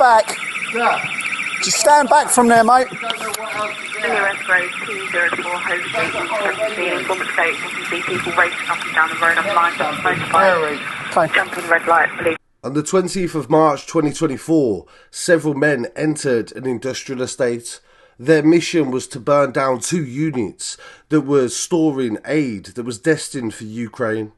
back. Yeah. Just stand back from there, mate. US Road 204 home station 17 in Bournemouth State. You can see people racing up and down the road on lines of motorbikes, Okay. jumping red light, police. On the 20th of March 2024, several men entered an industrial estate. Their mission was to burn down 2 units that were storing aid that was destined for Ukraine.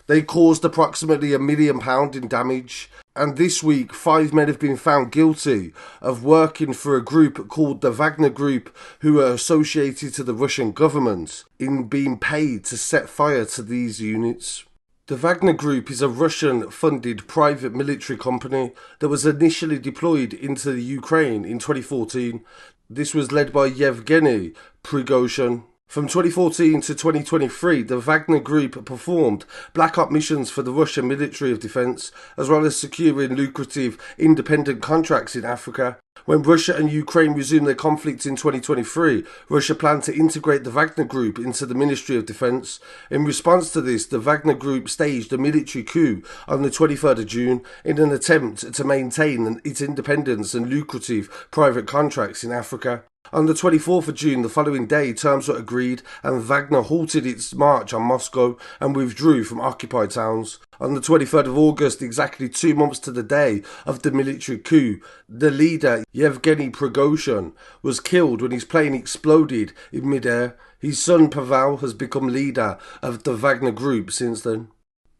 They caused approximately £1 million in damage, and this week 5 men have been found guilty of working for a group called the Wagner Group, who are associated to the Russian government, in being paid to set fire to these units. The Wagner Group is a Russian-funded private military company that was initially deployed into the Ukraine in 2014. This was led by Yevgeny Prigozhin. From 2014 to 2023, the Wagner Group performed black op missions for the Russian Ministry of Defence, as well as securing lucrative independent contracts in Africa. When Russia and Ukraine resumed their conflict in 2023, Russia planned to integrate the Wagner Group into the Ministry of Defence. In response to this, the Wagner Group staged a military coup on the 23rd of June in an attempt to maintain its independence and lucrative private contracts in Africa. On the 24th of June, the following day, terms were agreed and Wagner halted its march on Moscow and withdrew from occupied towns. On the 23rd of August, exactly 2 months to the day of the military coup, the leader, Yevgeny Prigozhin, was killed when his plane exploded in mid-air. His son Pavel has become leader of the Wagner Group since then.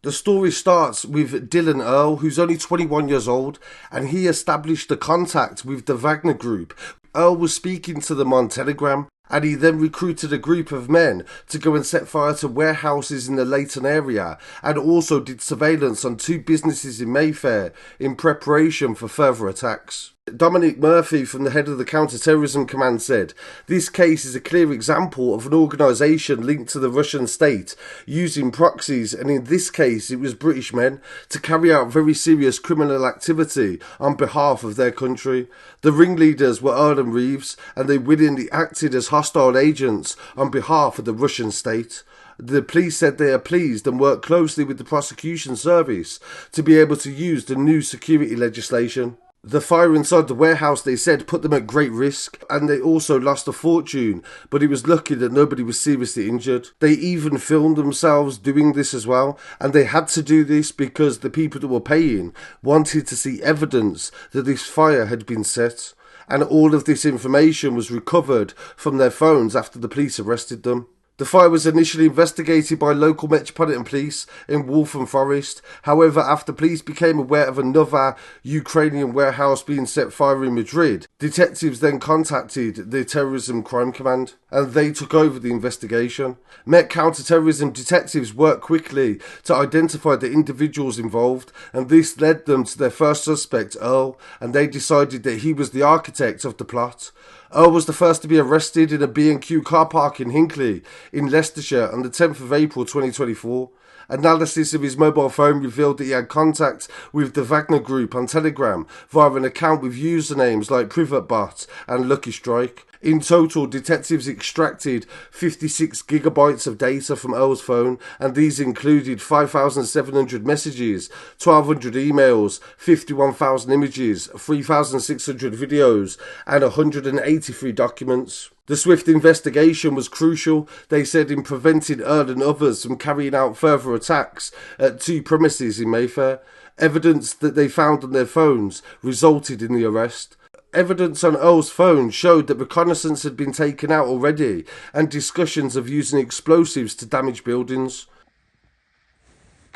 The story starts with Dylan Earl, who's only 21 years old, and he established the contact with the Wagner Group. Earl was speaking to them on Telegram, and he then recruited a group of men to go and set fire to warehouses in the Leyton area, and also did surveillance on 2 businesses in Mayfair in preparation for further attacks. Dominic Murphy, from the head of the Counter-Terrorism Command, said, "This case is a clear example of an organisation linked to the Russian state using proxies, and in this case it was British men, to carry out very serious criminal activity on behalf of their country. The ringleaders were Earl and Reeves, and they willingly acted as hostile agents on behalf of the Russian state. The police said they are pleased and work closely with the prosecution service to be able to use the new security legislation. The fire inside the warehouse, they said, put them at great risk, and they also lost a fortune, but it was lucky that nobody was seriously injured. They even filmed themselves doing this as well, and they had to do this because the people that were paying wanted to see evidence that this fire had been set, and all of this information was recovered from their phones after the police arrested them." The fire was initially investigated by local Metropolitan Police in Waltham Forest. However, after police became aware of another Ukrainian warehouse being set fire in Madrid, detectives then contacted the Terrorism Crime Command, and they took over the investigation. Met counter-terrorism detectives worked quickly to identify the individuals involved, and this led them to their first suspect, Earl, and they decided that he was the architect of the plot. Earl was the first to be arrested in a B&Q car park in Hinckley in Leicestershire on the 10th of April 2024. Analysis of his mobile phone revealed that he had contact with the Wagner Group on Telegram via an account with usernames like PrivatBot and Lucky Strike. In total, detectives extracted 56 gigabytes of data from Earl's phone, and these included 5,700 messages, 1,200 emails, 51,000 images, 3,600 videos, and 183 documents. The swift investigation was crucial, they said, in preventing Earl and others from carrying out further attacks at 2 premises in Mayfair. Evidence that they found on their phones resulted in the arrest. Evidence on Earl's phone showed that reconnaissance had been taken out already and discussions of using explosives to damage buildings.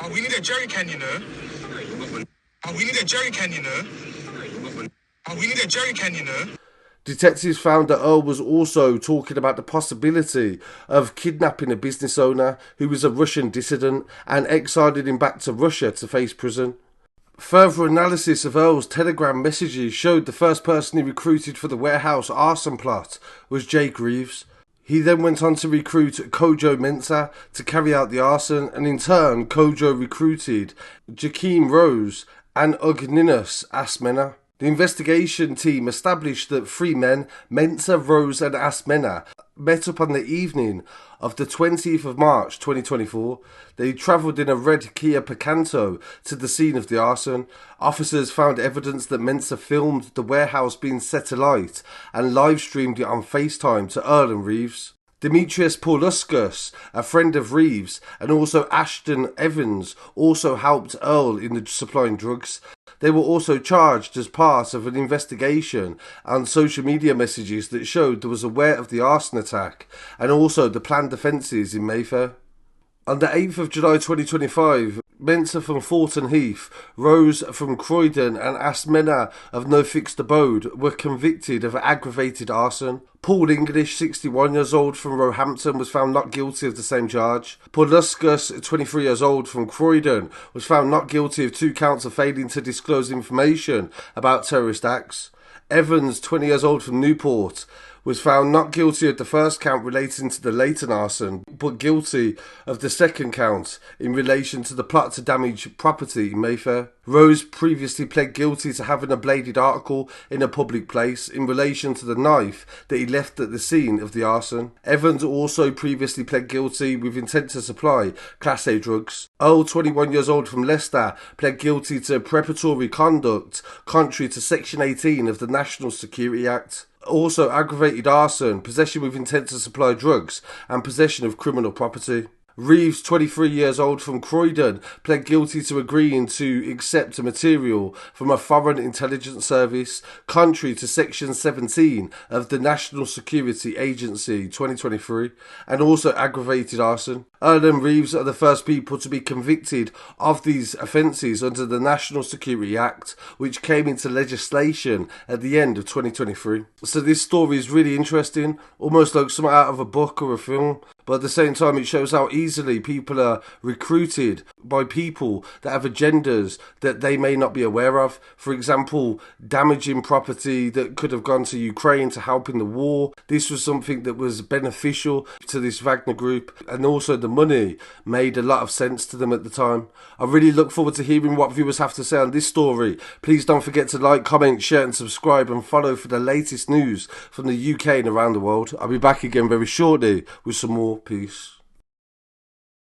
Oh, we need a jerry can, you know. Oh, we need a jerry can, you know. Oh, we need a jerry can, you know. Detectives found that Earl was also talking about the possibility of kidnapping a business owner who was a Russian dissident and exiling him back to Russia to face prison. Further analysis of Earl's Telegram messages showed the first person he recruited for the warehouse arson plot was Jake Reeves. He then went on to recruit Kojo Mensah to carry out the arson, and in turn Kojo recruited Jakeem Rose and Ogninus Asmena. The investigation team established that three men, Mensa, Rose and Asmena, met up on the evening of the 20th of March 2024. They travelled in a red Kia Picanto to the scene of the arson. Officers found evidence that Mensa filmed the warehouse being set alight and live streamed it on FaceTime to Earl and Reeves. Demetrius Pauluskas, a friend of Reeves, and also Ashton Evans also helped Earl in the supplying drugs. They were also charged as part of an investigation on social media messages that showed they was aware of the arson attack and also the planned offences in Mayfair. On the 8th of July 2025, Mensa from Thornton Heath, Rose from Croydon and Asmena of No Fixed Abode were convicted of aggravated arson. Paul English, 61 years old from Roehampton, was found not guilty of the same charge. Pauluskas, 23 years old from Croydon, was found not guilty of 2 counts of failing to disclose information about terrorist acts. Evans, 20 years old from Newport, was found not guilty of the first count relating to the Leyton arson, but guilty of the second count in relation to the plot to damage property in Mayfair. Rose previously pled guilty to having a bladed article in a public place in relation to the knife that he left at the scene of the arson. Evans also previously pled guilty with intent to supply Class A drugs. Earl, 21 years old from Leicester, pled guilty to preparatory conduct contrary to Section 18 of the National Security Act. Also aggravated arson, possession with intent to supply drugs, and possession of criminal property. Reeves, 23 years old from Croydon, pled guilty to agreeing to accept a material from a foreign intelligence service, contrary to Section 17 of the National Security Agency 2023, and also aggravated arson. Earl and Reeves are the first people to be convicted of these offences under the National Security Act, which came into legislation at the end of 2023. So this story is really interesting, almost like something out of a book or a film. But at the same time, it shows how easily people are recruited by people that have agendas that they may not be aware of. For example, damaging property that could have gone to Ukraine to help in the war. This was something that was beneficial to this Wagner Group. And also the money made a lot of sense to them at the time. I really look forward to hearing what viewers have to say on this story. Please don't forget to like, comment, share and subscribe and follow for the latest news from the UK and around the world. I'll be back again very shortly with some more. Peace.